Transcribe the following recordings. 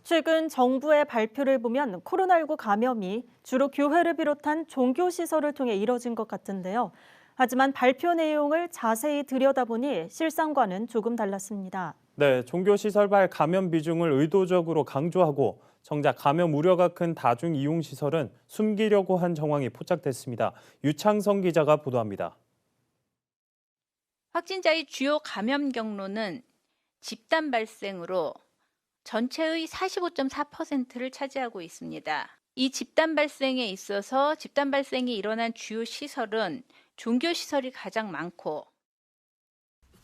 최근 정부의 발표를 보면 코로나19 감염이 주로 교회를 비롯한 종교시설을 통해 이뤄진 것 같은데요. 하지만 발표 내용을 자세히 들여다보니 실상과는 조금 달랐습니다. 네, 종교시설발 감염 비중을 의도적으로 강조하고 정작 감염 우려가 큰 다중 이용 시설은 숨기려고 한 정황이 포착됐습니다. 유창성 기자가 보도합니다. 확진자의 주요 감염 경로는 집단 발생으로 전체의 45.4%를 차지하고 있습니다. 이 집단 발생에 있어서 집단 발생이 일어난 주요 시설은 종교시설이 가장 많고,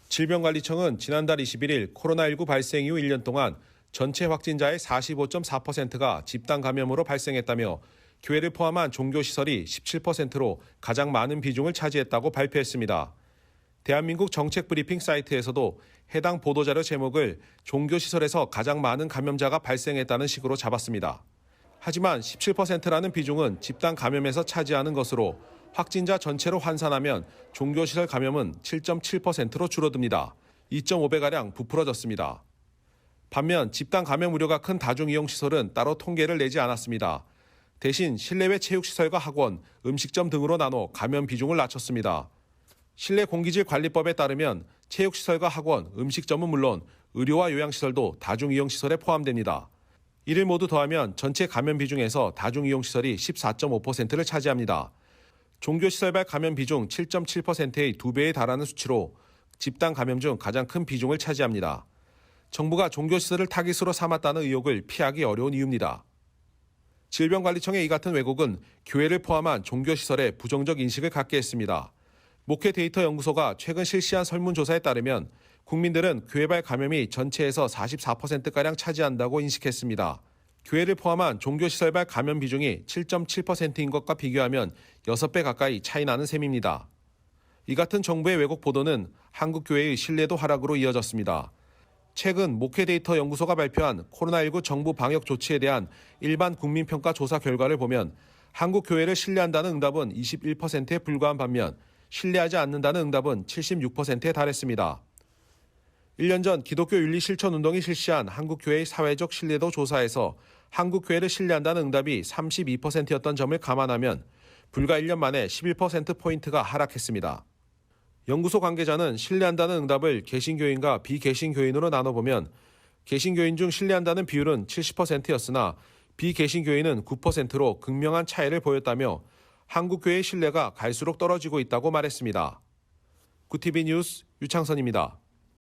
질병관리청은 지난달 21일 코로나19 발생 이후 1년 동안 전체 확진자의 45.4%가 집단 감염으로 발생했다며 교회를 포함한 종교시설이 17%로 가장 많은 비중을 차지했다고 발표했습니다. 대한민국 정책브리핑 사이트에서도 해당 보도자료 제목을 종교시설에서 가장 많은 감염자가 발생했다는 식으로 잡았습니다. 하지만 17%라는 비중은 집단 감염에서 차지하는 것으로 확진자 전체로 환산하면 종교시설 감염은 7.7%로 줄어듭니다. 2.5배가량 부풀어졌습니다. 반면 집단 감염 우려가 큰 다중이용시설은 따로 통계를 내지 않았습니다. 대신 실내외 체육시설과 학원, 음식점 등으로 나눠 감염 비중을 낮췄습니다. 실내공기질관리법에 따르면 체육시설과 학원, 음식점은 물론 의료와 요양시설도 다중이용시설에 포함됩니다. 이를 모두 더하면 전체 감염 비중에서 다중이용시설이 14.5%를 차지합니다. 종교시설발 감염 비중 7.7%의 2배에 달하는 수치로 집단 감염 중 가장 큰 비중을 차지합니다. 정부가 종교시설을 타깃으로 삼았다는 의혹을 피하기 어려운 이유입니다. 질병관리청의 이 같은 왜곡은 교회를 포함한 종교시설에 부정적 인식을 갖게 했습니다. 목회데이터연구소가 최근 실시한 설문조사에 따르면 국민들은 교회발 감염이 전체에서 44%가량 차지한다고 인식했습니다. 교회를 포함한 종교시설발 감염 비중이 7.7%인 것과 비교하면 6배 가까이 차이 나는 셈입니다. 이 같은 정부의 왜곡 보도는 한국교회의 신뢰도 하락으로 이어졌습니다. 최근 목회데이터연구소가 발표한 코로나19 정부 방역 조치에 대한 일반 국민평가 조사 결과를 보면 한국교회를 신뢰한다는 응답은 21%에 불과한 반면 신뢰하지 않는다는 응답은 76%에 달했습니다. 1년 전 기독교 윤리 실천 운동이 실시한 한국교회의 사회적 신뢰도 조사에서 한국교회를 신뢰한다는 응답이 32%였던 점을 감안하면 불과 1년 만에 11%포인트가 하락했습니다. 연구소 관계자는 신뢰한다는 응답을 개신교인과 비개신교인으로 나눠보면 개신교인 중 신뢰한다는 비율은 70%였으나 비개신교인은 9%로 극명한 차이를 보였다며 한국교회의 신뢰가 갈수록 떨어지고 있다고 말했습니다. 구티비 뉴스 유창선입니다.